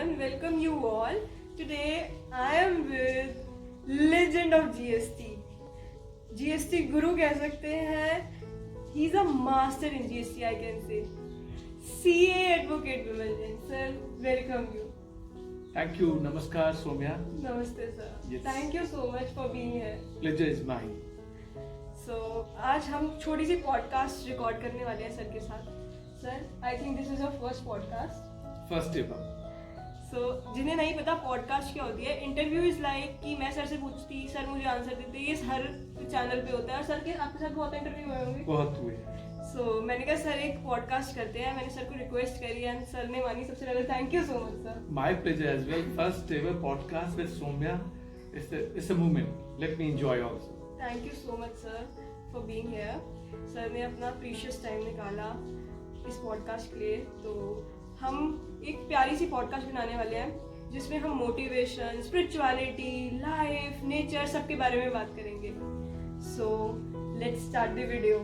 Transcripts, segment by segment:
everyone, welcome you all. Today I am with legend of GST. GST guru कह सकते हैं. He's a master in GST, I can say. CA advocate Vimaljan. Sir, welcome you. Thank you. Namaskar, Soumya. Namaste sir. Yes. Thank you so much for being here. Pleasure is mine. So आज हम छोटी सी podcast record करने वाले हैं sir के साथ. Sir, I think this is our first podcast. First ever. So, जिन्हें नहीं पता पॉडकास्ट क्या होती है, इंटरव्यू इज लाइक कि मैं सर से पूछती, सर मुझे आंसर देते. ये हर चैनल पे होता है. और सर के आपके साथ बहुत इंटरव्यू हुए होंगे. बहुत हुए. So, मैंने कहा सर एक पॉडकास्ट करते हैं. मैंने सर को रिक्वेस्ट करी एंड सर ने मानी. सबसे पहले thank you so much sir. My pleasure as well. First ever podcast with Soumya. It's a moment. Let me enjoy also. Thank you so much sir for being here. Sir ने अपना precious time निकाला इस podcast के लिए. तो हम एक प्यारी सी पॉडकास्ट बनाने वाले हैं जिसमें हम मोटिवेशन, स्पिरिचुअलिटी, लाइफ, नेचर सबके बारे में बात करेंगे. So let's start the video.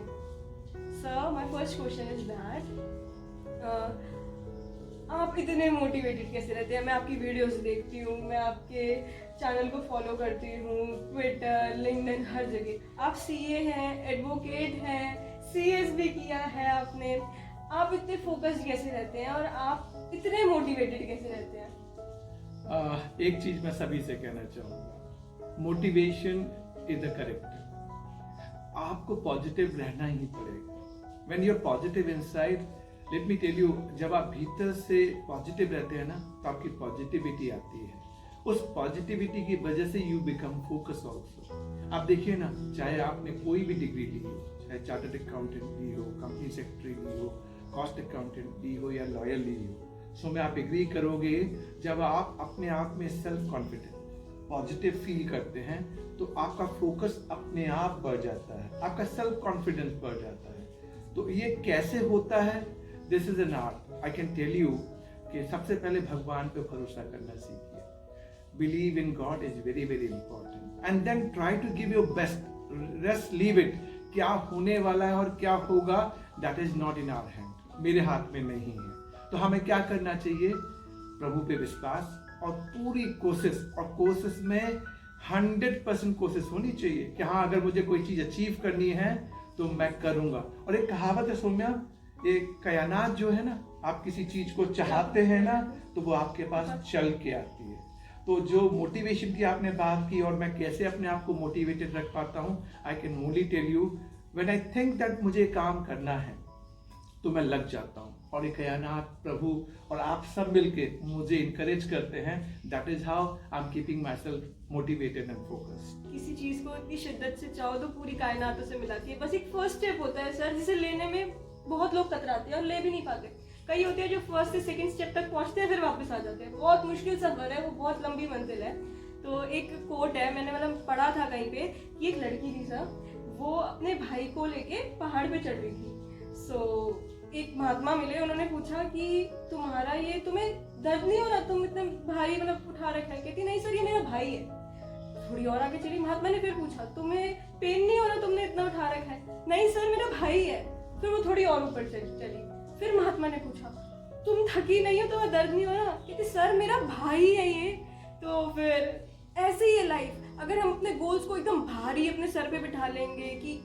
Sir, my first question is that आप इतने मोटिवेटेड कैसे रहते हैं? मैं आपकी वीडियोस देखती हूँ, मैं आपके चैनल को फॉलो करती हूँ, ट्विटर, लिंक्डइन, हर जगह. आप सीए हैं, एडवोकेट हैं, सीएस भी किया है आपने. आप इतने फोकस्ड कैसे रहते हैं और आप इतने मोटिवेटेड कैसे रहते हैं? एक चीज मैं सभी से कहना चाहूंगा. Motivation is the character. आपको पॉजिटिव रहना ही पड़ेगा. When you are positive inside, let me tell you, जब आप भीतर से पॉजिटिव रहते हैं ना तो आपकी पॉजिटिविटी आती है. उस पॉजिटिविटी की वजह से यू बिकम फोकस ऑल्सो. आप देखिए ना, चाहे आपने कोई भी डिग्री ली हो, चाहे चार्टर्ड अकाउंटेंट ली हो, कंपनी सेक्रेटरी ली हो, कॉस्ट अकाउंटेंट ली हो या लॉयर ली हो, सो में आप एग्री करोगे जब आप अपने आप में सेल्फ कॉन्फिडेंट, पॉजिटिव फील करते हैं तो आपका फोकस अपने आप बढ़ जाता है, आपका सेल्फ कॉन्फिडेंस बढ़ जाता है. तो ये कैसे होता है? This is an art. I can tell you कि सबसे पहले भगवान पे भरोसा करना सीखिए. Believe in God is very very important and then try to give your best. Rest leave it. क्या होने वाला है और क्या होगा, that is not in our hand. मेरे हाथ में नहीं है. तो हमें क्या करना चाहिए? प्रभु पे विश्वास और पूरी कोशिश. और कोशिश में 100% कोशिश होनी चाहिए कि हाँ, अगर मुझे कोई चीज अचीव करनी है तो मैं करूंगा. और एक कहावत है सौम्या, एक कायनात जो है ना, आप किसी चीज को चाहते हैं ना तो वो आपके पास चल के आती है. तो जो मोटिवेशन की आपने बात की और मैं कैसे अपने आप को मोटिवेटेड रख पाता हूँ, I can only tell you, when I think that मुझे काम करना है तो मैं लग जाता हूँ. और एक कायनात, प्रभु और आप सब मिलके मुझे इनकरेज करते हैं. That is how I am keeping my self motivated and focused. किसी चीज को इतनी शिद्दत से चाहो तो पूरी कायनातों से मिलाती है. बस एक फर्स्ट स्टेप होता है सर, जिसे लेने में बहुत लोग कतराते हैं और ले भी नहीं पाते. कई होते हैं जो फर्स्ट से सेकंड स्टेप तक पहुंचते हैं फिर वापस आ जाते हैं. बहुत मुश्किल सफर है वो, बहुत लंबी मंजिल है. तो एक कोट है, मैंने मतलब पढ़ा था कहीं पे कि एक लड़की थी सर, वो अपने भाई को लेके पहाड़ पे चढ़ रही थी. सो एक महात्मा मिले, उन्होंने पूछा कि तुम्हारा ये, तुम्हें दर्द नहीं हो रहा, तुम इतना भारी मतलब उठा रखा है? कहती नहीं सर, ये मेरा भाई है. थोड़ी और आगे चली, महात्मा ने फिर पूछा तुम्हें पेन नहीं हो रहा, तुमने इतना उठा रखा है? नहीं सर, मेरा भाई है. फिर वो थोड़ी और ऊपर चली. फिर महात्मा ने पूछा तुम थकी नहीं हो, तुम्हें दर्द नहीं हो रहा? कहती सर, मेरा भाई है ये. तो फिर ऐसे ही है लाइफ. अगर हम अपने गोल्स को एकदम भारी अपने सर पे बिठा लेंगे कि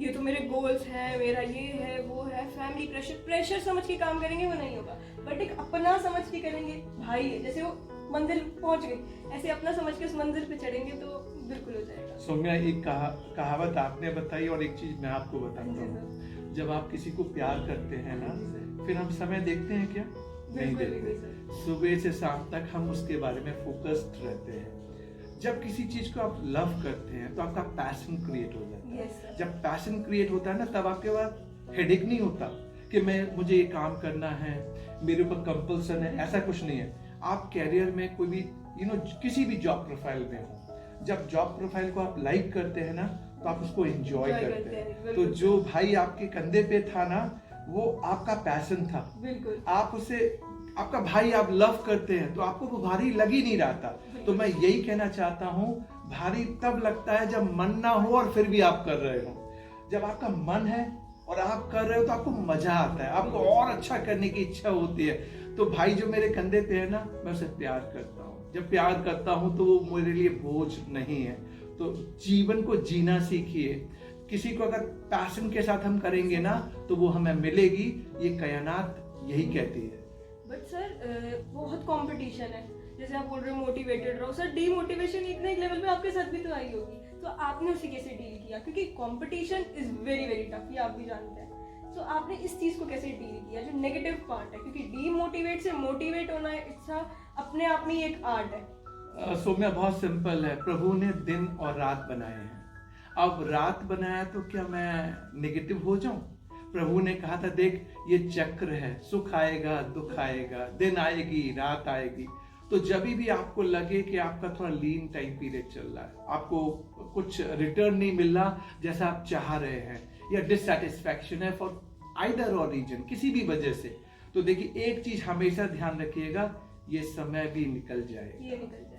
ये तो मेरे गोल्स हैं, मेरा ये है वो है, फैमिली प्रेशर समझ के काम करेंगे, वो नहीं होगा. बट एक अपना समझ के करेंगे, भाई है, जैसे वो मंजिल पहुंच गई, ऐसे अपना समझ के उस मंजिल पे चढ़ेंगे तो बिल्कुल हो जाएगा. सौम्या, एक कहावत आपने बताई और एक चीज मैं आपको बताऊंगा. जब आप किसी को प्यार करते हैं ना, फिर हम समय देखते हैं क्या? नहीं देखते. सुबह से शाम तक हम उसके बारे में फोकस्ड रहते हैं. जब किसी चीज को आप लव करते हैं तो आपका पैशन क्रिएट हो जाता है. जब पैशन क्रिएट होता है ना, तब आपके पास हेडेक नहीं होता कि मुझे ये काम करना है, मेरे ऊपर कंपल्सन है. ऐसा कुछ नहीं है. आप कैरियर में कोई भी किसी भी जॉब प्रोफाइल में हो, जब जॉब प्रोफाइल को आप लाइक करते हैं ना तो आप उसको एंजॉय करते हैं. तो जो भाई आपके कंधे पे था ना, वो आपका पैशन था. बिल्कुल. आप उसे, आपका भाई आप लव करते हैं तो आपको वो भारी लग ही नहीं रहा था. तो मैं यही कहना चाहता हूँ, भारी तब लगता है जब मन ना हो और फिर भी आप कर रहे हो. जब आपका मन है और आप कर रहे हो तो आपको मजा आता है, आपको और अच्छा करने की इच्छा होती है. तो भाई जो मेरे कंधे पे है ना, मैं उसे प्यार करता हूँ। जब प्यार करता हूँ तो वो मेरे लिए बोझ नहीं है। तो जीवन को जीना सीखिए। किसी को अगर पैशन के साथ हम करेंगे ना तो वो हमें मिलेगी, ये कायनात यही कहती है। बट सर बहुत कंपटीशन है, जैसे आप बोल रहे हो मोटिवेटेड रहो सर, डीमोटिवेशन एक ना एक लेवल पे आपके साथ भी तो आई होगी, तो आपने उसे कैसे डील किया? क्योंकि competition is very very tough, ये आप भी जानते हैं। तो आपने इस चीज को कैसे डील किया, जो नेगेटिव पार्ट है? क्योंकि डीमोटिवेट से मोटिवेट होना इट्स अपने आप में एक आर्ट है। सौम्या बहुत सिंपल है। प्रभु ने दिन और रात बनाए हैं। अब रात बनाया तो क्या मैं नेगेटिव हो जाऊं? प्रभु ने कहा था देख ये चक्र है, सुख आएगा दुख आएगा, दिन आएगी रात आएगी। तो जब भी आपको लगे कि आपका थोड़ा लीन टाइम पीरियड चल रहा है, आपको कुछ रिटर्न नहीं मिल रहा जैसा आप चाह रहे हैं, या डिससैटिस्फैक्शन है फॉर आइदर और रीजन, किसी भी वजह से, तो देखिए एक चीज हमेशा ध्यान रखिएगा, ये समय भी निकल जाएगा। ये निकल जाएगा।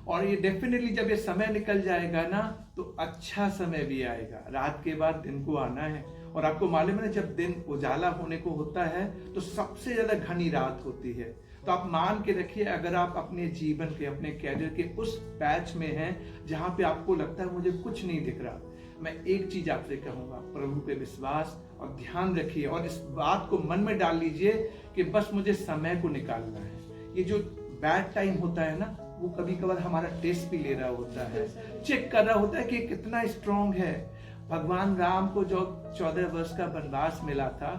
और ये डेफिनेटली जब ये समय निकल जाएगा ना तो अच्छा समय भी आएगा। रात के बाद दिन को आना है। और आपको मालूम है ना, जब दिन उजाला होने को होता है तो सबसे ज्यादा घनी रात होती है। तो आप मान के रखिए, अगर आप अपने जीवन के, अपने कैरियर के उस पैच में हैं जहां पे आपको लगता है मुझे कुछ नहीं दिख रहा, मैं एक चीज आपसे कहूंगा, प्रभु पे विश्वास और ध्यान रखिए और इस बात को मन में डाल लीजिए कि बस मुझे समय को निकालना है। ये जो बैड टाइम होता है ना, वो कभी कभार हमारा टेस्ट भी ले रहा होता है, चेक कर रहा होता है कि कितना स्ट्रांग है। भगवान राम को जो 14 वर्ष का वनवास मिला था,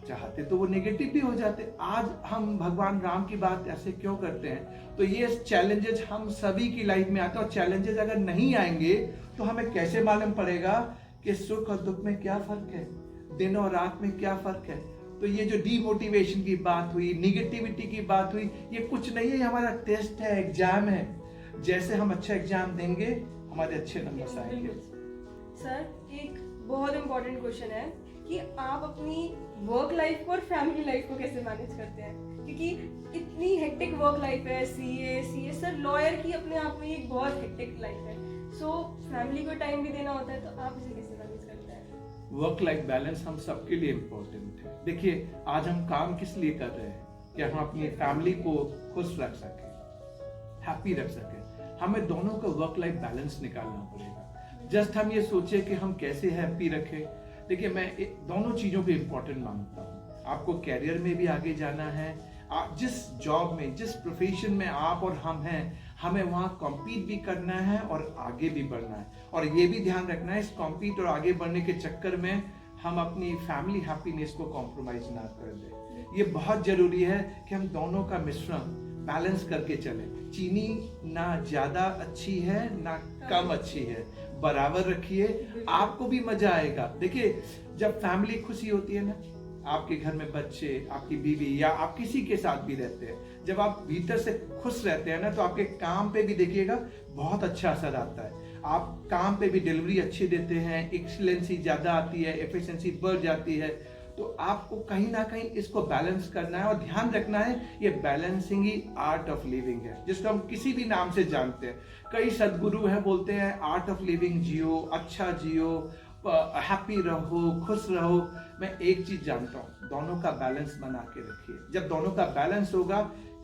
चाहते तो वो नेगेटिव भी हो जाते। आज हम भगवान राम की बात ऐसे क्यों करते हैं? तो ये चैलेंजेस हम सभी की लाइफ में आते हैं, और चैलेंजेस अगर नहीं आएंगे तो हमें कैसे मालूम पड़ेगा कि सुख और दुख में क्या फर्क है, दिन और रात में क्या फर्क है। तो ये जो डीमोटिवेशन की बात हुई, निगेटिविटी की बात हुई, ये कुछ नहीं है, ये हमारा टेस्ट है, एग्जाम है। जैसे हम अच्छा एग्जाम देंगे हमारे अच्छे नंबर आएंगे। सर एक बहुत इंपॉर्टेंट क्वेश्चन है कि आप अपनी वर्क लाइफ को और फैमिली लाइफ को कैसे मैनेज करते हैं? क्योंकि इतनी हेक्टिक वर्क लाइफ है, सीए सर, लॉयर की अपने आप में एक बहुत हेक्टिक लाइफ है। सो फैमिली को टाइम भी देना होता है, तो आप इसे कैसे मैनेज करते हैं? वर्क लाइफ बैलेंस हम सबके लिए इम्पोर्टेंट है। देखिए आज हम काम किस लिए कर रहे हैं कि हम अपनी फैमिली को खुश रख सके, हैप्पी रख सके। हमें दोनों का वर्क लाइफ बैलेंस निकालना पड़ेगा। जस्ट हम ये सोचे कि हम कैसे हैप्पी रखें। देखिए मैं दोनों चीजों को इम्पोर्टेंट मानता हूँ। आपको कैरियर में भी आगे जाना है, आप जिस जॉब में, जिस प्रोफेशन में आप और हम हैं, हमें वहाँ कॉम्पीट भी करना है और आगे भी बढ़ना है। और ये भी ध्यान रखना है इस कॉम्पीट और आगे बढ़ने के चक्कर में हम अपनी फैमिली हैप्पीनेस को कॉम्प्रोमाइज ना कर दें। ये बहुत जरूरी है कि हम दोनों का मिश्रण बैलेंस करके चले। चीनी ना ज्यादा अच्छी है ना कम अच्छी है, बराबर रखिए, आपको भी मजा आएगा। देखिए जब फैमिली खुशी होती है ना, आपके घर में बच्चे, आपकी बीवी या आप किसी के साथ भी रहते हैं, जब आप भीतर से खुश रहते हैं ना, तो आपके काम पे भी देखिएगा बहुत अच्छा असर आता है। आप काम पे भी डिलीवरी अच्छी देते हैं, एक्सीलेंसी ज्यादा आती है, एफिशिएंसी बढ़ जाती है। तो आपको कहीं ना कहीं इसको बैलेंस करना है और ध्यान रखना है, ये balancing he art of living है, जिसको हम किसी भी नाम से जानते हैं। कई सदगुरु हैं बोलते हैं आर्ट ऑफ लिविंग जियो, अच्छा जियो, हैप्पी रहो, खुश रहो। मैं एक चीज जानता हूँ, दोनों का बैलेंस बना के रखिए। जब दोनों का बैलेंस होगा,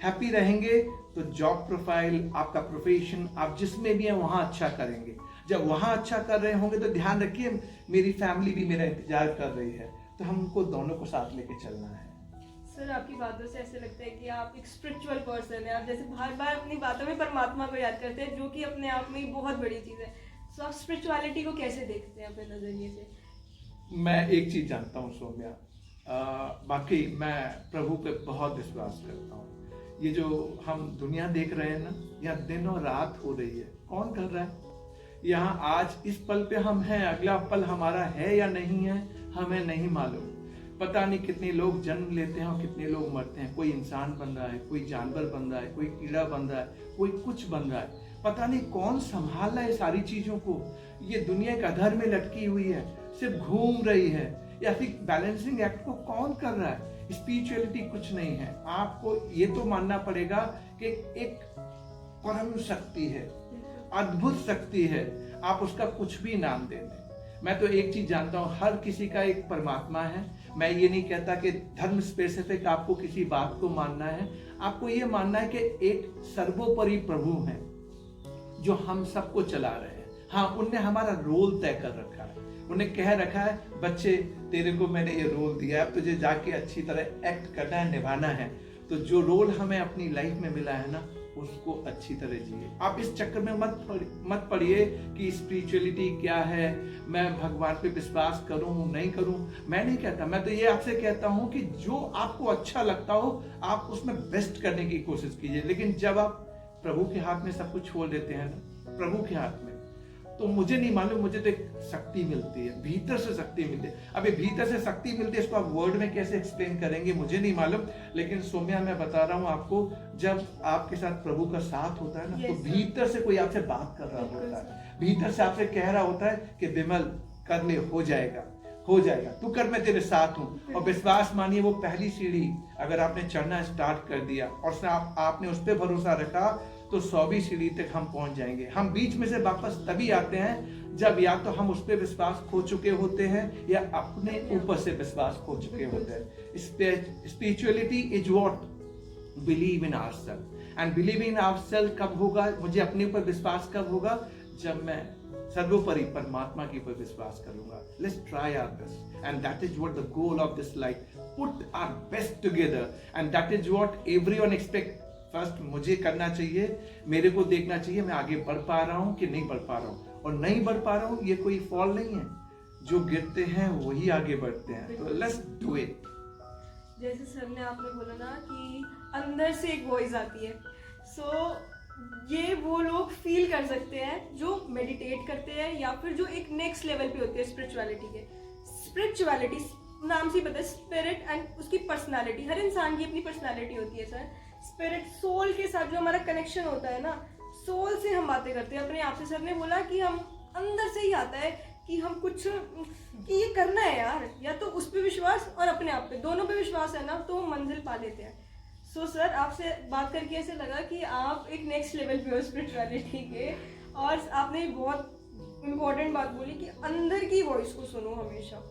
हैप्पी रहेंगे, तो जॉब प्रोफाइल, आपका प्रोफेशन, आप जिसमें भी हैं वहां अच्छा करेंगे। जब वहां अच्छा कर रहे होंगे तो ध्यान रखिए मेरी फैमिली भी मेरा इंतजार कर रही है, तो हमको दोनों को साथ लेके चलना है। सर आपकी बातों से ऐसे लगता है कि आप एक स्पिरिचुअल पर्सन है। आप जैसे बार बार अपनी बातों में परमात्मा को याद करते हैं, जो कि अपने आप में ही बहुत बड़ी चीज है। सो आप स्पिरिचुअलिटी को कैसे देखते हैं अपने नजरिए से? मैं एक चीज जानता हूँ सौम्या, बाकी मैं प्रभु पे बहुत विश्वास करता हूँ। ये जो हम दुनिया देख रहे हैं ना, यहाँ दिन और रात हो रही है, कौन कर रहा है? यहाँ आज इस पल पे हम हैं, अगला पल हमारा है या नहीं है हमें नहीं मालूम। पता नहीं कितने लोग जन्म लेते हैं और कितने लोग मरते हैं। कोई इंसान बन रहा है, कोई जानवर बन रहा है, कोई कीड़ा बन रहा है, कोई कुछ बन रहा है। पता नहीं कौन संभाल रहा है सारी चीजों को। ये दुनिया एक अधर में लटकी हुई है, सिर्फ घूम रही है, या फिर बैलेंसिंग एक्ट को कौन कर रहा है? स्पिरिचुअलिटी कुछ नहीं है। आपको ये तो मानना पड़ेगा कि एक परम शक्ति है, अद्भुत शक्ति है, आप उसका कुछ भी नाम दे दें। मैं तो एक चीज जानता हूँ, हर किसी का एक परमात्मा है। मैं ये नहीं कहता कि धर्म स्पेसिफिक आपको किसी बात को मानना है, आपको ये मानना है कि एक सर्वोपरि प्रभु है जो हम सबको चला रहे हैं। हाँ, उनने हमारा रोल तय कर रखा है, उन्हें कह रखा है बच्चे तेरे को मैंने ये रोल दिया है, अब तुझे जाके अच्छी तरह एक्ट करना है, निभाना है। तो जो रोल हमें अपनी लाइफ में मिला है ना, उसको अच्छी तरह जिए। आप इस चक्कर में मत पड़िए कि स्पिरिचुअलिटी क्या है, मैं भगवान पे विश्वास करूं नहीं करूं। मैं नहीं कहता, मैं तो ये आपसे कहता हूं कि जो आपको अच्छा लगता हो आप उसमें बेस्ट करने की कोशिश कीजिए। लेकिन जब आप प्रभु के हाथ में सब कुछ छोड़ देते हैं ना, प्रभु के हाथ में, तो मुझे नहीं मालूम, मुझे तो एक शक्ति मिलती है, भीतर से शक्ति मिलती है। अभी भीतर से शक्ति मिलती है, इसको आप वर्ड में कैसे एक्सप्लेन करेंगे मुझे नहीं मालूम। लेकिन सौम्या, मैं बता रहा हूँ आपको, जब आपके साथ प्रभु का साथ होता है ना, तो भीतर से कोई आपसे बात कर रहा होता है, भीतर से आपसे कह रहा होता है कि विमल कर ले, हो जाएगा हो जाएगा, तू कर, मैं तेरे साथ हूँ। और विश्वास मानिए, वो पहली सीढ़ी अगर आपने चढ़ना स्टार्ट कर दिया और आपने उस पर भरोसा रखा, तो 100वीं सीढ़ी तक हम पहुंच जाएंगे। हम बीच में से वापस तभी आते हैं जब या तो हम उस पर विश्वास खो चुके होते हैं या अपने ऊपर से विश्वास खो चुके होते हैं। Spirituality is what believe in ourselves, and believe in ourselves कब होगा, मुझे अपने ऊपर विश्वास कब होगा, जब मैं सर्वोपरि परमात्मा के ऊपर विश्वास करूंगा। Let's try our best, and that is what the goal of this life, put our best together, and that is what everyone expect. First मुझे करना चाहिए, मेरे को देखना चाहिए मैं आगे बढ़ पा रहा हूं कि नहीं बढ़ पा रहा हूं। और नहीं बढ़ पा रहा हूं, ये कोई फॉल नहीं है, जो गिरते हैं वही आगे बढ़ते हैं। तो लेट्स डू इट। जैसे सर ने आपने बोला ना कि अंदर से एक वॉइस आती है, सो ये वो लोग फील कर सकते हैं जो मेडिटेट करते हैं या फिर जो एक नेक्स्ट लेवल पे होते हैं स्पिरिचुअलिटी के। स्पिरिचुअलिटी नाम से पता है, स्पिरिट एंड उसकी पर्सनालिटी, हर इंसान की अपनी पर्सनालिटी होती है सर। स्पिरिट सोल के साथ जो हमारा कनेक्शन होता है ना, सोल से हम बातें करते हैं अपने आप से। सर ने बोला कि हम अंदर से ही आता है कि हम कुछ कि ये करना है यार, या तो उस पे विश्वास और अपने आप पे, दोनों पे विश्वास है ना, तो हम मंजिल पा लेते हैं। सो सर, आपसे बात करके ऐसे लगा कि आप एक नेक्स्ट लेवल पे हो स्पिरिचुअलिटी के, और आपने बहुत इम्पोर्टेंट बात बोली कि अंदर की वॉइस को सुनो हमेशा।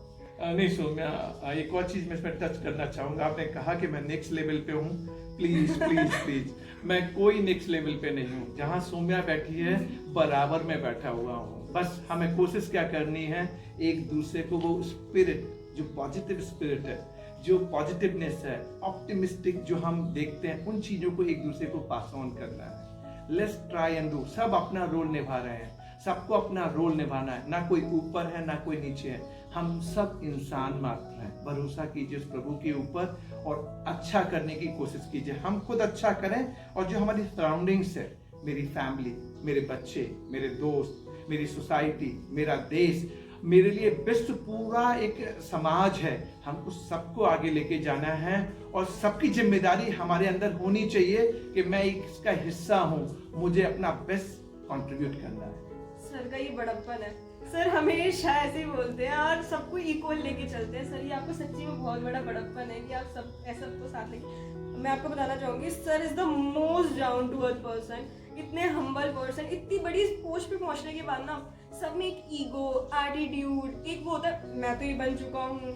नहीं सौम्या, एक और चीज मैं इसमें टच करना चाहूंगा। आपने कहा कि मैं नेक्स्ट लेवल पे हूँ, प्लीज प्लीज प्लीज, मैं कोई नेक्स्ट लेवल पे नहीं हूँ। जहाँ सौम्या बैठी है बराबर में बैठा हुआ हूँ। बस हमें कोशिश क्या करनी है, एक दूसरे को वो स्पिरिट, जो पॉजिटिव स्पिरिट है, जो पॉजिटिवनेस है, ऑप्टिमिस्टिक जो हम देखते हैं, उन चीजों को एक दूसरे को पास ऑन करना है। Let's try and do. सब अपना रोल निभा रहे हैं, सबको अपना रोल निभाना है, ना कोई ऊपर है ना कोई नीचे है, हम सब इंसान मात्र हैं। भरोसा कीजिए उस प्रभु के ऊपर और अच्छा करने की कोशिश कीजिए। हम खुद अच्छा करें और जो हमारी सराउंडिंग्स है, मेरी फैमिली, मेरे बच्चे, मेरे दोस्त, मेरी सोसाइटी, मेरा देश, मेरे लिए विश्व पूरा एक समाज है, हमको सबको आगे लेके जाना है। और सबकी जिम्मेदारी हमारे अंदर होनी चाहिए कि मैं इसका हिस्सा हूँ, मुझे अपना बेस्ट कंट्रीब्यूट करना है। सर का ये बड़प्पन है, सर हमेशा ऐसे ही बोलते हैं और सबको इक्वल लेके चलते हैं। सर ये आपको सच्ची में बहुत बड़ा बड़प्पन है कि आप सब ऐसा को साथ लेके। मैं आपको बताना चाहूंगी, sir is the most down to earth person, इतने हम्बल पर्सन। इतनी बड़ी पोस्ट पे पहुंचने के बाद ना, सब में एक ईगो, एटीट्यूड, एक वो होता है मैं तो ये बन चुका हूँ।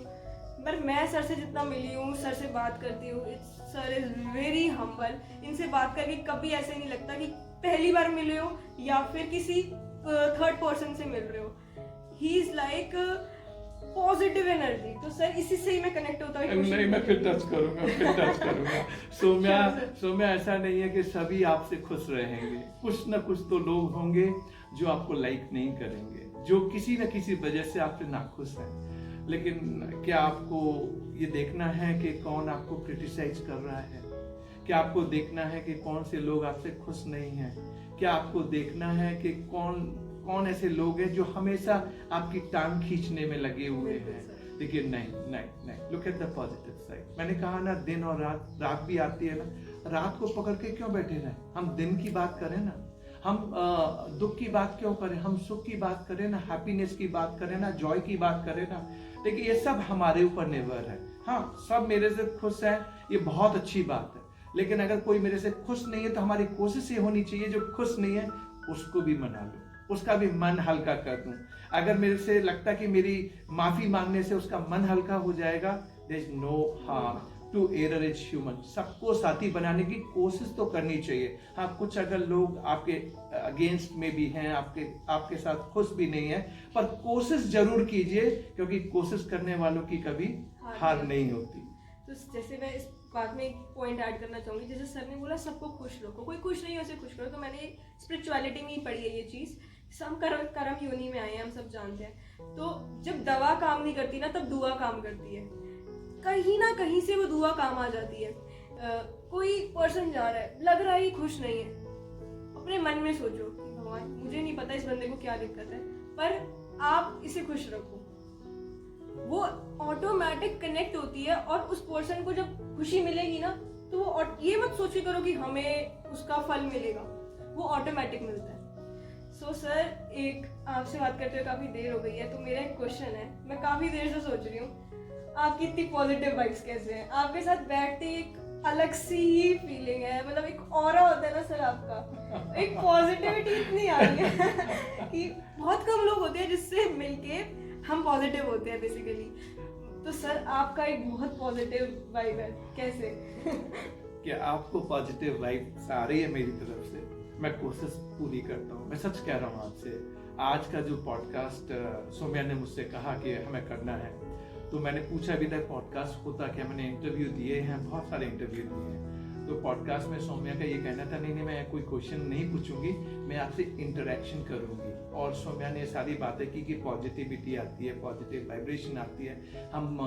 पर मैं सर से जितना मिली हूँ, सर से बात करती हूँ, सर इज वेरी हम्बल। इनसे बात करके कभी ऐसे नहीं लगता कि पहली बार मिले हो या फिर किसी थर्ड पर्सन से मिल रहे हो। He is like positive energy. तो सर इसी से ही मैं कनेक्ट होता हूँ। नहीं, मैं फिर टच करूंगा सौम्या, ऐसा नहीं है कि सभी आपसे खुश रहेंगे। कुछ ना कुछ तो लोग होंगे जो आपको लाइक नहीं करेंगे, जो किसी न किसी वजह से आपसे नाखुश हैं। लेकिन क्या आपको ये देखना है कि कौन आपको क्रिटिसाइज कर रहा है? क्या आपको देखना है कि कौन से लोग आपसे खुश नहीं हैं? क्या आपको देखना है कि कौन ऐसे लोग हैं जो हमेशा आपकी टांग खींचने में लगे हुए हैं? देखिए, नहीं, look at the positive side. मैंने कहा ना, दिन और रात भी आती है ना, रात को पकड़ के क्यों बैठे रहें? हम दिन की बात करें ना, हम दुख की बात क्यों करें? हम सुख की बात करें ना, हैप्पीनेस की बात करें ना, जॉय की बात करें ना। देखिए, ये सब हमारे ऊपर निर्भर है। हाँ, सब मेरे से खुश है, ये बहुत अच्छी बात है। लेकिन अगर कोई मेरे से खुश नहीं है तो हमारी कोशिश ये होनी चाहिए, जो खुश नहीं है उसको भी मना लो, उसका भी मन हल्का कर दूं। अगर मेरे से लगता कि मेरी माफी मांगने से उसका मन हल्का हो जाएगा, there is no harm to error is human. सबको साथी बनाने की कोशिश तो करनी चाहिए। हाँ, कुछ अगर लोग आपके अगेंस्ट में भी हैं, आपके साथ खुश भी नहीं है, पर कोशिश जरूर कीजिए, क्योंकि कोशिश करने वालों की कभी हार नहीं होती। तो जैसे मैं इस बात में एक पॉइंट ऐड करना चाहूंगी, जैसे सर ने बोला सबको खुश रखो, कोई खुश नहीं है उसे खुश करो। तो मैंने स्पिरिचुअलिटी में ही पढ़ी है ये चीज़। हम कर्म योनि में आए हैं, हम सब जानते हैं। तो जब दवा काम नहीं करती ना, तब दुआ काम करती है। कहीं ना कहीं से वो दुआ काम आ जाती है। कोई पर्सन जा रहा है, लग रहा है ये खुश नहीं है, अपने मन में सोचो कि भगवान मुझे नहीं पता इस बंदे को क्या दिक्कत है, पर आप इसे खुश रखो। वो ऑटोमेटिक कनेक्ट होती है, और उस पर्सन को जब खुशी मिलेगी ना, तो वो ये मत सोचे करो कि हमें उसका फल मिलेगा, वो ऑटोमेटिक मिलता है। सो सर, एक आपसे बात करते हुए काफी देर हो गई है, तो मेरा एक क्वेश्चन है, मैं काफी देर से सोच रही हूँ, आपकी इतनी पॉजिटिव वाइब्स कैसे हैं? आपके साथ बैठते एक अलग सी ही फीलिंग है, मतलब एक ऑरा होता है ना सर आपका, एक पॉजिटिविटी इतनी आ रही है कि बहुत कम लोग होते हैं जिससे मिलके हम पॉजिटिव होते हैं बेसिकली। तो सर, आपका एक बहुत पॉजिटिव वाइब है, कैसे? क्या आपको पॉजिटिव वाइब आ रही है मेरी तरफ से? मैं कोशिश पूरी करता हूँ। मैं सच कह रहा हूँ आपसे, आज का जो पॉडकास्ट सौम्या ने मुझसे कहा कि हमें करना है, तो मैंने पूछा अभी तक पॉडकास्ट होता क्या। मैंने इंटरव्यू दिए हैं, बहुत सारे इंटरव्यू दिए हैं। तो पॉडकास्ट में सौम्या का ये कहना था, नहीं मैं कोई क्वेश्चन नहीं पूछूंगी, मैं आपसे इंटरेक्शन करूंगी। और सौम्या ने सारी बातें की कि पॉजिटिविटी आती है, पॉजिटिव वाइब्रेशन आती है, हम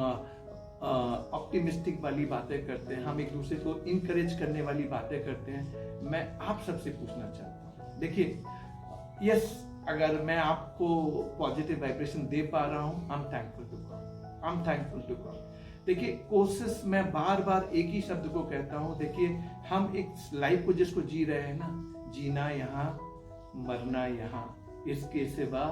ऑप्टिमिस्टिक वाली बातें करते हैं, हम एक दूसरे को इंकरेज करने वाली बातें करते हैं। मैं आप सबसे पूछना चाहता हूँ, देखिए, यस, अगर मैं आपको पॉजिटिव वाइब्रेशन दे पा रहा हूँ, I am thankful to God. देखिए, कोशिश, मैं बार बार एक ही शब्द को कहता हूँ। देखिए, हम एक लाइफ को जिसको जी रहे हैं ना, जीना यहाँ, मरना यहाँ, इसके सिवा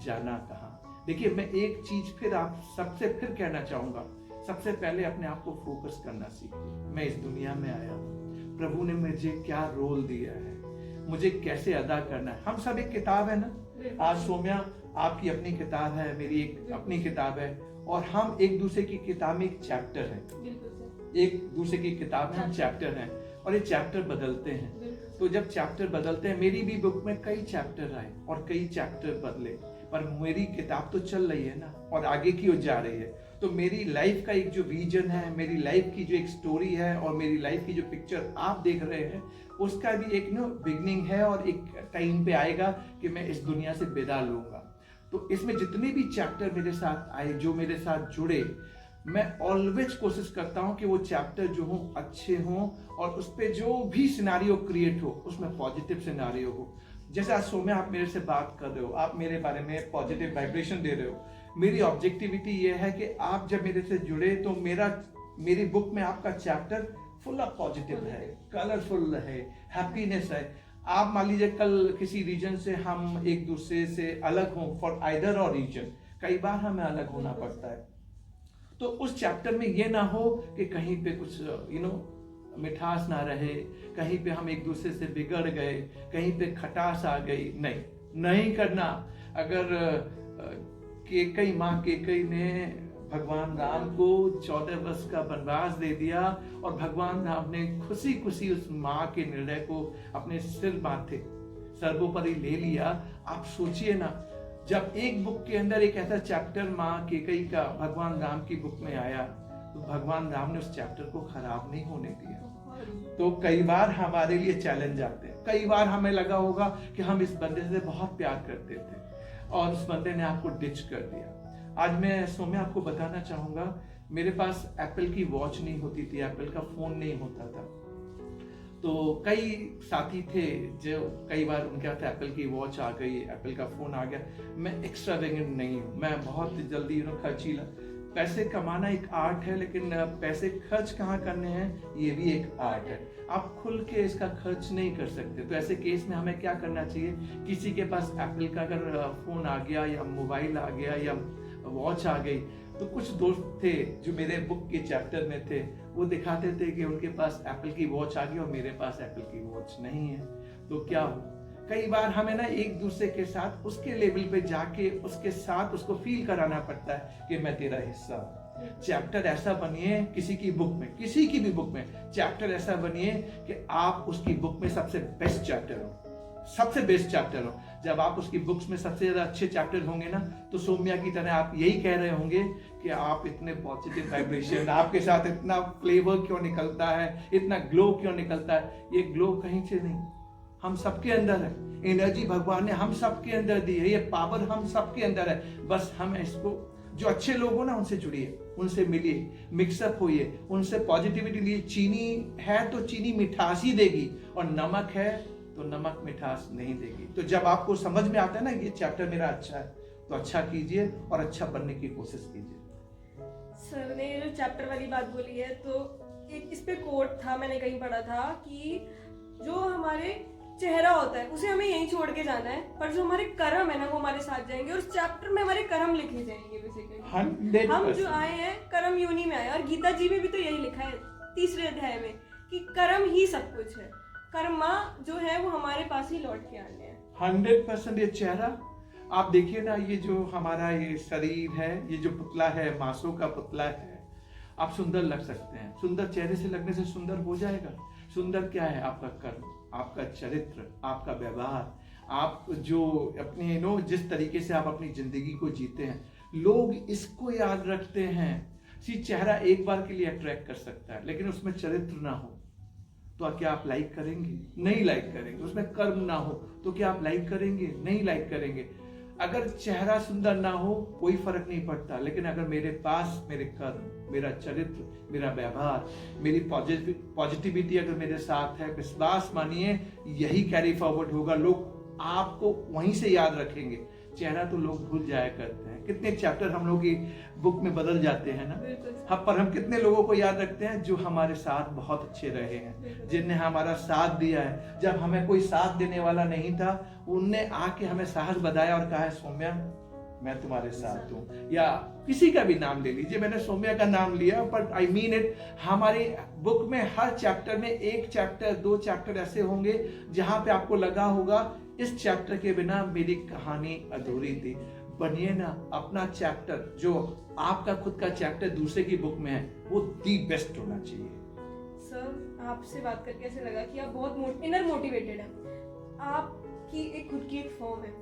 जाना कहाँ। देखिए, मैं एक चीज फिर आप सबसे फिर कहना चाहूंगा, सबसे पहले अपने आप को फोकस करना सीखिए। मैं इस दुनिया में आया हूँ, प्रभु ने मुझे क्या रोल दिया है, मुझे कैसे अदा करना है। हम सब एक किताब है ना। आज सौम्या आपकी अपनी किताब है, मेरी एक अपनी किताब है, और हम एक दूसरे की किताब में एक चैप्टर है, एक दूसरे की किताब में हम चैप्टर हैं, और ये चैप्टर बदलते हैं। तो जब चैप्टर बदलते हैं, मेरी भी बुक में कई चैप्टर आए और कई चैप्टर बदले, पर मेरी किताब तो चल रही है ना, और आगे की ओर जा रही है। तो मेरी लाइफ का एक जो विजन है, मेरी लाइफ की जो एक स्टोरी है, और मेरी लाइफ की जो पिक्चर आप देख रहे हैं, उसका भी एक बिगनिंग है, और एक टाइम पे आएगा कि मैं इस दुनिया से विदा लूंगा। तो इसमें जितने भी चैप्टर मेरे साथ आए, जो मेरे साथ जुड़े, मैं ऑलवेज कोशिश करता हूं कि वो चैप्टर जो हो अच्छे हों, और उस पर जो भी सिनारियो क्रिएट हो, उसमें पॉजिटिव सिनारियो हो। जैसे आज सौम्या, आप मेरे से बात कर रहे हो, आप मेरे बारे में पॉजिटिव वाइब्रेशन दे रहे हो। मेरी ऑब्जेक्टिविटी ये है कि आप जब मेरे से जुड़े, तो मेरी बुक में आपका चैप्टर फुल ऑफ पॉजिटिव है, कलरफुल है, हैप्पीनेस है। आप मान लीजिए कल किसी रीजन से हम एक दूसरे से अलग हों, फॉर आइदर और रीजन, कई बार हमें अलग होना पड़ता है, तो उस चैप्टर में ये ना हो कि कहीं पे कुछ मिठास ना रहे, कहीं पे हम एक दूसरे से बिगड़ गए, कहीं पे खटास आ गई। नहीं करना। अगर केकई माँ केकई ने भगवान राम को 14 वर्ष का वनवास दे दिया, और भगवान राम ने खुशी खुशी उस माँ के निर्णय को अपने सिर माथे सर्वोपरि ले लिया। आप सोचिए ना, जब एक बुक के अंदर एक ऐसा चैप्टर माँ केकई का भगवान राम की बुक में आया, तो भगवान राम ने उस चैप्टर को खराब नहीं होने दिया। तो कई बार हमारे लिए चैलेंज आते हैं, कई बार हमें लगा होगा कि हम इस बंदे से बहुत प्यार करते थे, और उस बंदे ने आपको डिच कर दिया। आज मैं सौम्या आपको बताना चाहूंगा, मेरे पास एप्पल की वॉच नहीं होती थी, एप्पल का फोन नहीं होता था। तो कई साथी थे जो कई बार उनके हाथ एप्पल की वॉच आ गई, एप्पल का फोन आ गया। मैं एक्स्ट्रावेगेंट नहीं हूँ, मैं बहुत जल्दी खर्चीला। पैसे कमाना एक आर्ट है, लेकिन पैसे खर्च कहाँ करने हैं, ये भी एक आर्ट है। आप खुल के इसका खर्च नहीं कर सकते। तो ऐसे केस में हमें क्या करना चाहिए, किसी के पास एप्पल का अगर फोन आ गया, या मोबाइल आ गया, या वॉच आ गई, तो कुछ दोस्त थे जो मेरे बुक के चैप्टर में थे, वो दिखाते थे कि उनके पास एप्पल की वॉच आ गई और मेरे पास एप्पल की वॉच नहीं है। तो क्या हो, कई बार हमें ना एक दूसरे के साथ उसके लेवल पे जाके उसके साथ उसको फील कराना पड़ता है कि मैं तेरा हिस्सा हूं। चैप्टर ऐसा बनिए किसी की बुक में, किसी की भी बुक में चैप्टर ऐसा बनिए कि आप उसकी बुक में सबसे बेस्ट चैप्टर हो, सबसे बेस्ट चैप्टर हो। जब आप उसकी बुक्स में सबसे ज्यादा अच्छे चैप्टर होंगे ना, तो सौम्या की तरह आप यही कह रहे होंगे कि आप इतने पॉजिटिव वाइब्रेशन, आपके साथ इतना फ्लेवर क्यों निकलता है, इतना ग्लो क्यों निकलता है। ये ग्लो कहीं से नहीं, हम सबके अंदर है। एनर्जी भगवान ने हम सबके अंदर दी है, ये पावर हम सबके अंदर है। बस हम इसको, जो अच्छे लोग हो ना उनसे जुड़िए, उनसे मिलिए, मिक्सअप होइए, उनसे पॉजिटिविटी लिए। चीनी है तो चीनी मिठास ही देगी, और नमक है तो नमक मिठास नहीं देगी। तो जब आपको समझ में आता है ना ये चैप्टर मेरा अच्छा है, तो अच्छा कीजिए और अच्छा बनने की कोशिश कीजिए। सर ने जो चैप्टर वाली बात बोली है, तो एक इस पे कोट था, मैंने कहीं पढ़ा था कि जो हमारे चेहरा होता है उसे हमें यहीं छोड़ के जाना है, पर जो हमारे कर्म है ना वो हमारे साथ जाएंगे, और उस चैप्टर में हमारे कर्म लिखे जाएंगे। बेसिकली हम जो आए हैं कर्म योनि में आए, और गीता जी में भी तो यही लिखा है 3रे अध्याय में कि कर्म ही सब कुछ है, कर्मा जो है वो हमारे पास ही लौट के आने हैं। 100% ये चेहरा आप देखिए ना, ये जो हमारा ये शरीर है, ये जो पुतला है, मांसों का पुतला है, आप सुंदर लग सकते हैं। सुंदर चेहरे से लगने से सुंदर हो जाएगा। सुंदर क्या है? आपका कर्म, आपका चरित्र, आपका व्यवहार, आप जो अपने जिस तरीके से आप अपनी जिंदगी को जीते हैं, लोग इसको याद रखते हैं। चेहरा एक बार के लिए अट्रैक्ट कर सकता है, लेकिन उसमें चरित्र ना हो तो क्या आप लाइक करेंगे? नहीं लाइक करेंगे। उसमें कर्म ना हो तो क्या आप लाइक करेंगे? नहीं लाइक करेंगे। अगर चेहरा सुंदर ना हो कोई फर्क नहीं पड़ता, लेकिन अगर मेरे पास मेरे कर्म, मेरा चरित्र, मेरा व्यवहार, मेरी पॉजिटिविटी अगर मेरे साथ है, विश्वास मानिए यही कैरी फॉरवर्ड होगा। लोग आपको वहीं से याद रखेंगे। चेहरा तो लोग भूल जाया करते हैं। कितने चैप्टर हम लोग की बुक में बदल जाते हैं ना, पर हम कितने लोगों को याद रखते हैं जो हमारे साथ बहुत अच्छे रहे हैं, जिनने हमारा साथ दिया है। जब हमें कोई साथ देने वाला नहीं था, उनने आके हमें साहस बधाया और कहा है सौम्या मैं तुम्हारे साथ हूँ। या किसी का भी नाम ले लीजिए, मैंने सौम्या का नाम लिया, बट आई मीन इट। हमारी बुक में हर चैप्टर में 1 चैप्टर 2 चैप्टर ऐसे होंगे जहां पे आपको लगा होगा इस चैप्टर के बिना मेरी कहानी अधूरी थी। बनिए ना अपना चैप्टर, जो आपका खुद का चैप्टर दूसरे की बुक में है, वो दी बेस्ट होना चाहिए। सर आपसे बात करके ऐसे लगा कि आप बहुत इनर मोटिवेटेड हैं। आपकी एक खुद की एक फर्म है,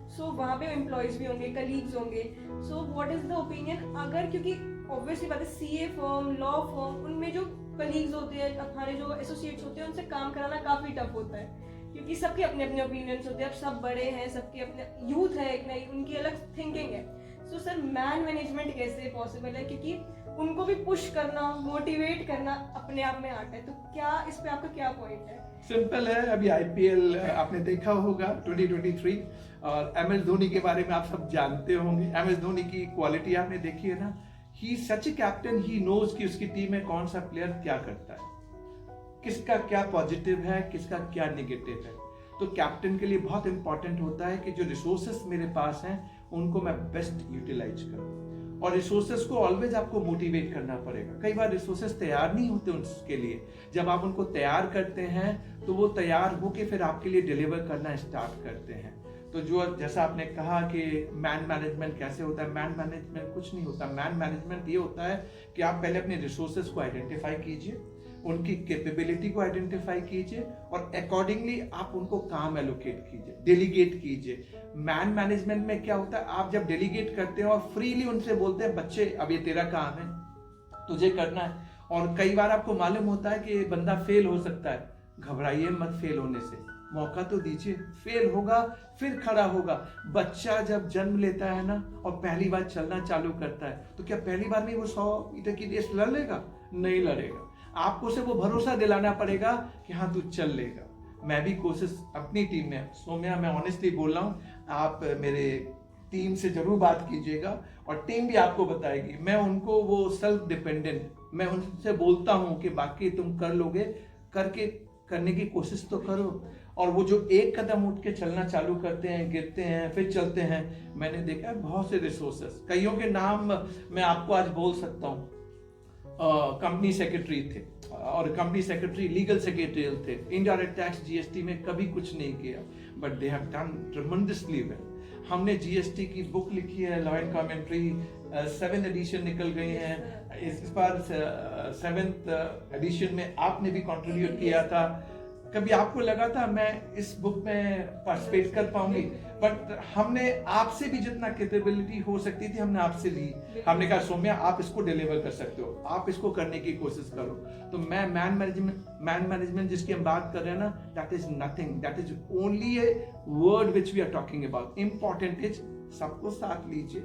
सो वहाँ पे एम्प्लॉयज भी होंगे, कलीग्स होंगे। So what is the opinion, अगर, क्योंकि ऑब्वियसली बात है सीए फर्म, लॉ फर्म, उनमें जो कलीग्स होते हैं, हमारे जो एसोसिएट्स होते हैं, उनसे काम कराना काफी टफ होता है, क्योंकि सबके अपने अपने ओपिनियंस होते हैं। अब सब बड़े हैं, सबके अपने यूथ है, एक नई उनकी अलग थिंकिंग है। सो सर मैन मैनेजमेंट कैसे पॉसिबल है, क्योंकि उनको भी पुश करना, मोटिवेट करना अपने आप में आर्ट है। तो क्या इस पे आपका क्या पॉइंट है? सिंपल है। अभी आईपीएल आपने देखा होगा 2023, और एमएस धोनी के बारे में आप सब जानते होंगे। एमएस धोनी की क्वालिटी आपने देखी है ना, ही सच ए कैप्टन, ही नोज कि उसकी टीम में कौन सा प्लेयर क्या करता है, किसका क्या पॉजिटिव है, किसका क्या नेगेटिव है। तो कैप्टन के लिए बहुत इंपॉर्टेंट होता है कि जो रिसोर्सेस मेरे पास हैं उनको मैं बेस्ट यूटिलाइज करूं, और रिसोर्सेस को ऑलवेज आपको मोटिवेट करना पड़ेगा। कई बार रिसोर्सेस तैयार नहीं होते उसके लिए, जब आप उनको तैयार करते हैं तो वो तैयार होके फिर आपके लिए डिलीवर करना स्टार्ट करते हैं। तो जो जैसा आपने कहा कि मैन मैनेजमेंट कैसे होता है, मैन मैनेजमेंट कुछ नहीं होता। मैन मैनेजमेंट ये होता है कि आप पहले अपने रिसोर्सेस को आइडेंटिफाई कीजिए, उनकी कैपेबिलिटी को आइडेंटिफाई कीजिए, और अकॉर्डिंगली आप उनको काम एलोकेट कीजिए, डेलीगेट कीजिए। मैन मैनेजमेंट में क्या होता है, आप जब डेलीगेट करते हैं और फ्रीली उनसे बोलते हैं बच्चे अब ये तेरा काम है, तुझे करना है। और कई बार आपको मालूम होता है कि बंदा फेल हो सकता है, घबराइए मत फेल होने से, मौका तो दीजिए। फेल होगा फिर खड़ा होगा। बच्चा जब जन्म लेता है ना और पहली बार चलना चालू करता है, तो क्या पहली बार में वो 100 मीटर की रेस लड़ लेगा? नहीं लड़ेगा। आपको उसे वो भरोसा दिलाना पड़ेगा कि हाँ तू चल लेगा। मैं भी कोशिश अपनी टीम में, सौम्या मैं ऑनेस्टली बोल रहा हूँ, आप मेरे टीम से जरूर बात कीजिएगा और टीम भी आपको बताएगी। मैं उनको वो सेल्फ डिपेंडेंट, मैं उनसे बोलता हूँ कि बाकी तुम कर लोगे, करने की कोशिश तो करो। और वो जो एक कदम उठ के चलना चालू करते हैं, गिरते हैं फिर चलते हैं, मैंने देखा है बहुत से रिसोर्सेस, कईयों के नाम मैं आपको आज बोल सकता हूँ। कंपनी सेक्रेटरी थे और कंपनी सेक्रेटरी लीगल सेक्रेटरी थे, इनडायरेक्ट टैक्स जीएसटी में कभी कुछ नहीं किया, but they have done tremendously well. हमने जीएसटी की बुक लिखी है, लॉ एंड कमेंट्री, 7 एडिशन निकल गई हैं। इस बार 7th एडिशन में आपने भी कंट्रीब्यूट किया था। कभी आपको लगा था मैं इस बुक में पार्टिसिपेट कर पाऊंगी? बट हमने आपसे भी जितना कैपेबिलिटी हो सकती थी हमने आपसे ली। हमने कहा सौम्या आप इसको डिलीवर कर सकते हो, आप इसको करने की कोशिश करो। तो मैं मैन मैनेजमेंट जिसकी हम बात कर रहे हैं ना, that is nothing, that is only a word which we are talking about. Important is सबको साथ लीजिए,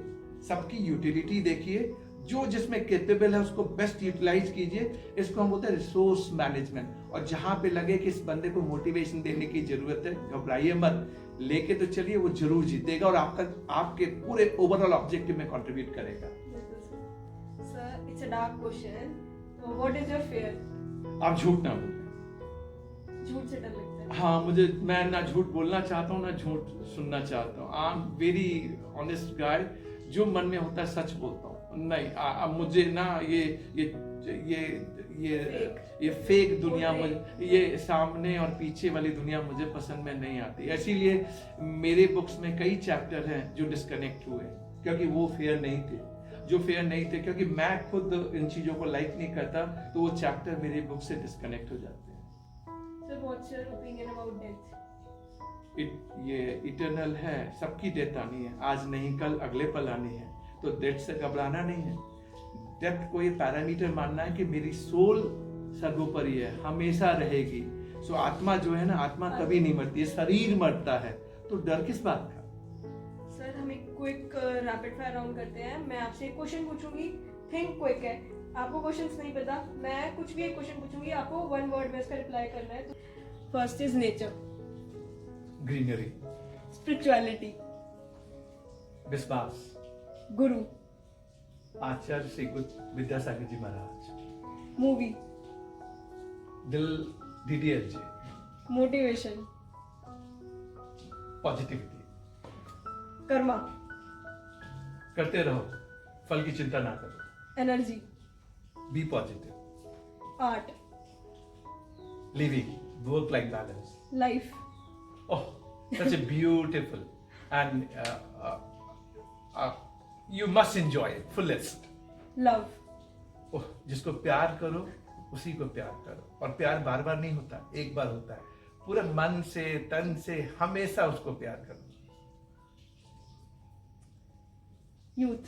सबकी यूटिलिटी देखिए, जो जिसमें कैपेबल है उसको बेस्ट यूटिलाइज कीजिए। इसको हम बोलते हैं रिसोर्स मैनेजमेंट। और जहां पे लगे कि इस बंदे को मोटिवेशन देने की जरूरत है, घबराइए मत, लेके तो चलिए, वो जरूर जीतेगा और आपके पूरे ओवरऑल ऑब्जेक्टिव में कंट्रीब्यूट करेगा। Sir it's a dark question, तो व्हाट इज योर फियर? आप झूठ ना बोलें। झूठ से डर लगता है? हाँ, मैं ना झूठ बोलना चाहता हूँ ना झूठ सुनना चाहता हूँ। I am very honest guy, जो मन में होता है सच बोलता हूँ। नहीं मुझे ना ये फेक दुनिया, मुझे ये सामने और पीछे वाली दुनिया मुझे पसंद में नहीं आती। इसीलिए मेरे बुक्स में कई चैप्टर हैं जो डिस्कनेक्ट हुए, क्योंकि वो फेयर नहीं थे, क्योंकि मैं खुद इन चीजों को लाइक नहीं करता, तो वो चैप्टर मेरी बुक से डिस्कनेक्ट हो जाते हैं। Sir what's your opinion about death? ये इटर्नल है, सबकी डेथ आनी है, आज नहीं कल अगले पल आनी है, तो डेथ से घबराना नहीं है। डेथ को ये पैरामीटर मानना है कि मेरी सोल सर्वोपरि है, हमेशा रहेगी। सो आत्मा जो है ना, आत्मा कभी नहीं मरती है, शरीर मरता है, तो डर किस बात का? सर हम एक क्विक रैपिड फायर राउंड करते हैं। मैं आपसे एक क्वेश्चन पूछूंगी, थिंक क्विक है, आपको क्वेश्चंस नहीं पता, मैं कुछ भी एक क्वेश्चन पूछूंगी, आपको 1 वर्ड में इसका रिप्लाई करना है। तो first is nature, greenery, spirituality, विश्वास, गुरु, Acharya Shri Vidyasagar ji Maharaj, movie, Dil DDLJ, motivation, positivity, karma, करते रहो, फल की चिंता ना करो, energy, be positive, art, living, work life balance, life, oh such a beautiful and you must enjoy it fullest. Love, oh, जिसको प्यार करो उसी को प्यार करो, और प्यार बार बार नहीं होता, एक बार होता है। पूरे मन से, तन से हमेशा उसको प्यार करो। Youth,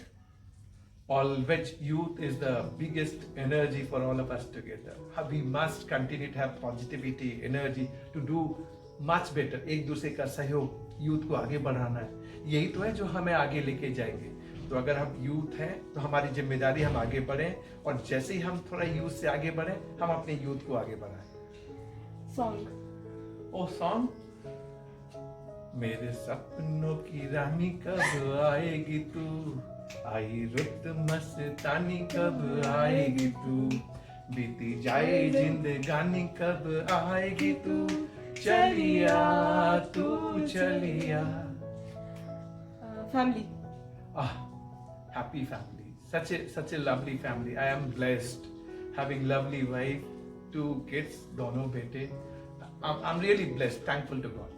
Always youth is the biggest energy for all of us together. We must continue to have positivity, energy to do much better. एक दूसरे का सहयोग, यूथ को आगे बढ़ाना है, यही तो है जो हमें आगे लेके जाएंगे। तो अगर हम यूथ हैं तो हमारी जिम्मेदारी हम आगे बढ़ें, और जैसे ही हम थोड़ा यूथ से आगे बढ़ें, हम अपने यूथ को आगे बढ़ाएं। सॉन्ग, ओ सॉन्ग, मेरे सपनों की रानी कब आएगी तू, आई रुत मस्तानी कब आएगी तू, बीती जाए जिंदगानी कब आएगी तू, चलिया तू चलिया। Family, happy family, such a lovely family. I am blessed having lovely wife, 2 kids, दोनों बेटे. I'm really blessed, thankful to God.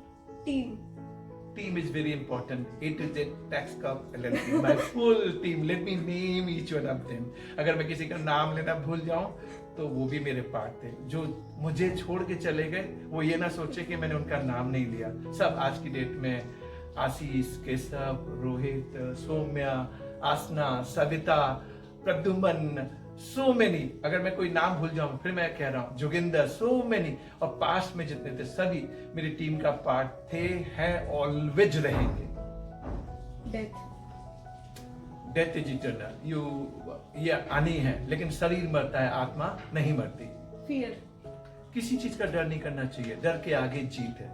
Team is very important. A to Z Tax Corp LLP, my full team. Let me name each one of them. अगर मैं किसी का नाम लेना भूल जाऊं तो वो भी मेरे पार्ट थे। जो मुझे छोड़ के चले गए वो ये ना सोचे कि मैंने उनका नाम नहीं लिया। सब आज की डेट में आशीष, केशव, रोहित, सौम्या, आसना, सविता, प्रद्युमन, सो मेनी। अगर मैं कोई नाम भूल जाऊं फिर मैं कह रहा हूं जोगिंदर, सो मेनी। और पास्ट में जितने थे सभी मेरी टीम का पार्ट थे, हैं, ऑलवेज रहेंगे। डेथ इज इटर्नल, ये आनी है, लेकिन शरीर मरता है, आत्मा नहीं मरती। फियर, किसी चीज का डर नहीं करना चाहिए, डर के आगे जीत है।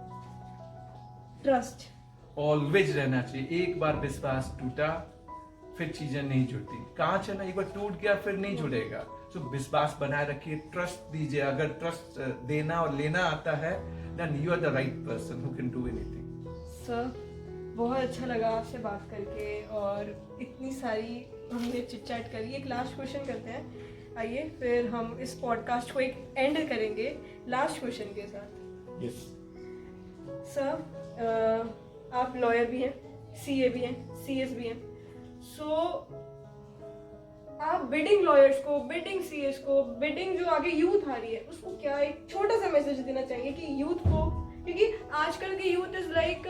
ट्रस्ट, ऑलवेज रहना चाहिए। एक बार विश्वास टूटा फिर चीजें नहीं जुड़ती। कांच है ना, एक बार टूट गया फिर नहीं जुड़ेगा। तो विश्वास बनाए रखिए, ट्रस्ट दीजिए। अगर ट्रस्ट देना और लेना आता है, then you are the right person who can do anything. Sir बहुत अच्छा लगा आपसे बात करके, और इतनी सारी हमने चिट चैट करी। एक लास्ट क्वेश्चन करते हैं, आइए फिर हम इस पॉडकास्ट को एक एंड करेंगे लास्ट क्वेश्चन के साथ। यस सर, आप लॉयर भी हैं, सीए भी हैं, सीएस भी हैं, सो आप बिडिंग लॉयर्स को, बिडिंग सीएस को, बिडिंग जो आगे यूथ आ रही है उसको क्या एक छोटा सा मैसेज देना चाहिए कि यूथ को, क्योंकि आजकल की youth is like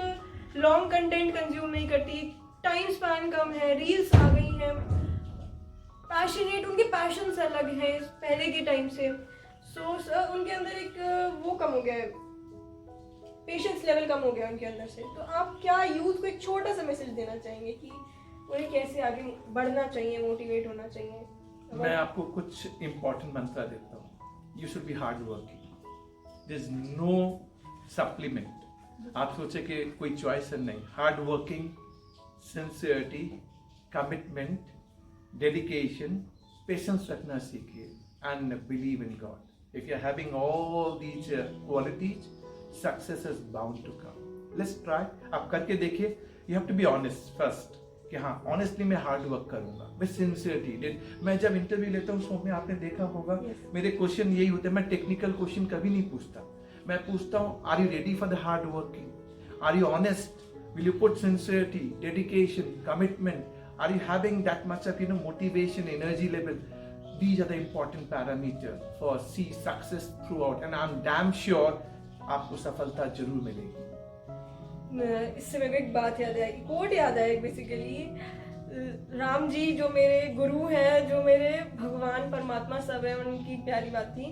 long content consume नहीं करती, टाइम स्पैन कम है, रील्स आ गई हैं, पैशनेट, उनके पैशंस अलग हैं पहले के टाइम से, सो सर उनके अंदर एक वो कम हो गया है, पेशेंस लेवल कम हो गया उनके अंदर से। तो आप क्या यूथ को एक छोटा सा मैसेज देना चाहेंगे कि उन्हें कैसे आगे बढ़ना चाहिए, मोटिवेट होना चाहिए? मैं आपको कुछ इम्पोर्टेंट मंत्र देता हूँ। You should be hard working, there is no supplement. आप सोचे कि कोई चॉइस है, नहीं। Hard working, sincerity, commitment, dedication, patience रखना सीखिए and believe in God. If you are having all these qualities, success is bound to come. Let's try. आप करके देखिए। You have to be honest first कि हाँ honestly मैं hard work करूंगा with sincerity. मैं जब इंटरव्यू लेता हूँ उसमें आपने देखा होगा मेरे क्वेश्चन यही होते हैं। मैं टेक्निकल क्वेश्चन कभी नहीं पूछता। मैं पूछता हूँ are you ready for the hard working, are you honest, will you put sincerity, dedication, commitment, are you having that much of motivation, energy level. These are the important parameters for see success throughout, and I'm damn sure आपको सफलता जरूर मिलेगी। इससे मेरे को एक बात याद आई, कोट याद आया बेसिकली, राम जी जो मेरे गुरु हैं, जो मेरे भगवान परमात्मा सब है, उनकी प्यारी बात थी,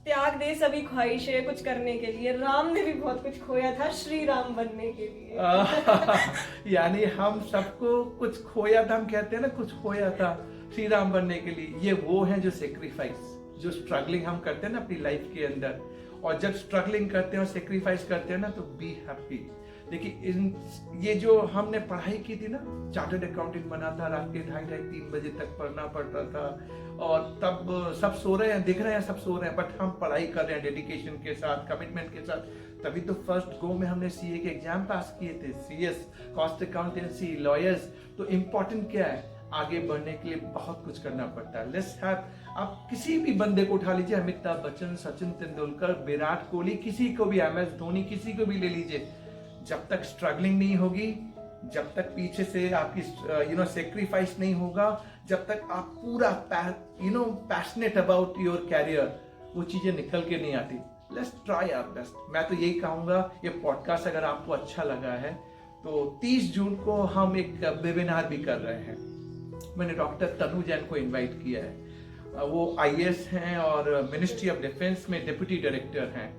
त्याग दे सभी ख्वाहिशें कुछ करने के लिए। राम ने भी बहुत कुछ खोया था श्री राम बनने के लिए। यानी हम सबको कुछ खोया था, हम कहते हैं ना कुछ खोया था श्री राम बनने के लिए। ये वो है जो सेक्रीफाइस, जो स्ट्रगलिंग हम करते हैं ना अपनी लाइफ के अंदर, और जब स्ट्रगलिंग करते हैं और सेक्रीफाइस करते हैं ना तो बी हैप्पी। देखिए ये जो हमने पढ़ाई की थी ना, चार्टर्ड अकाउंटेंट बना था, रात के 2:30-3 बजे तक पढ़ना पड़ता था, और तब सब सो रहे हैं, दिख रहे हैं सब सो रहे हैं, बट हम पढ़ाई कर रहे हैं डेडिकेशन के साथ, कमिटमेंट के साथ। तभी तो फर्स्ट गो में हमने सीए के एग्जाम पास किए थे, सीएस, कॉस्ट अकाउंटेंसी, लॉयर्स। तो इम्पोर्टेंट क्या है, आगे बढ़ने के लिए बहुत कुछ करना पड़ता है। लेट्स हैव, आप किसी भी बंदे को उठा लीजिए, अमिताभ बच्चन, सचिन तेंदुलकर, विराट कोहली, किसी को भी, MS धोनी, किसी को भी ले लीजिए, जब तक स्ट्रगलिंग नहीं होगी, जब तक पीछे से आपकी सेक्रीफाइस नहीं होगा, जब तक आप पूरा पैशनेट अबाउट योर कैरियर, वो चीजें निकल के नहीं आती। Let's try our best. मैं तो यही कहूंगा, ये पॉडकास्ट अगर आपको अच्छा लगा है तो 30 जून को हम एक वेबिनार भी कर रहे हैं। मैंने डॉक्टर तनु जैन को इनवाइट किया है। वो IAS हैं और मिनिस्ट्री ऑफ डिफेंस में डिप्टी डायरेक्टर हैं।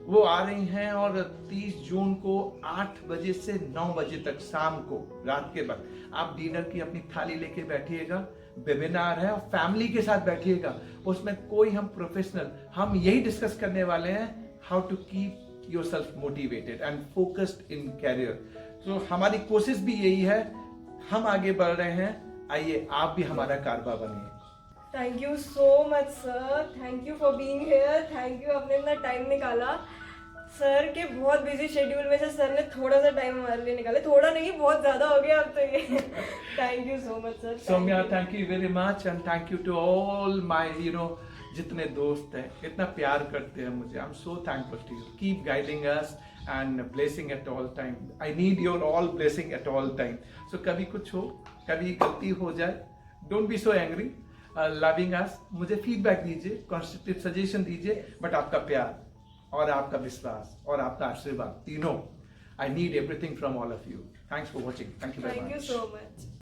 वो आ रही हैं और 30 जून को 8 बजे से 9 बजे तक शाम को, रात के वक्त, आप डिनर की अपनी थाली लेके बैठिएगा। वेबिनार है और फैमिली के साथ बैठिएगा। उसमें कोई हम प्रोफेशनल, हम यही डिस्कस करने वाले हैं, how to keep yourself motivated and focused in career. तो हमारी कोशिश भी यही है, हम आगे बढ़ रहे हैं, आइए आप भी हमारा कारवा बनिए। Thank you so much sir, thank you for being here, thank you, आपने इतना टाइम निकाला। सर के बहुत बिजी शेड्यूल में से सर ने थोड़ा सा टाइम हमारे लिए निकाले, थोड़ा नहीं बहुत ज्यादा हो गया अब तो ये। Thank you so much sir. Soumya, thank you very much and thank you to all my जितने दोस्त हैं, इतना प्यार करते हैं मुझे। I am so thankful to you. Keep guiding us and blessing at all time. I need your all blessing at all time. So कभी कुछ हो, कभी गलती हो जाए, don't be so angry, loving us. मुझे फीडबैक दीजिए, कंस्ट्रक्टिव सजेशन दीजिए, बट आपका प्यार और आपका विश्वास और आपका आशीर्वाद, तीनों, I need everything from all of you. Thanks for watching. Thank you very much. Thank you so much.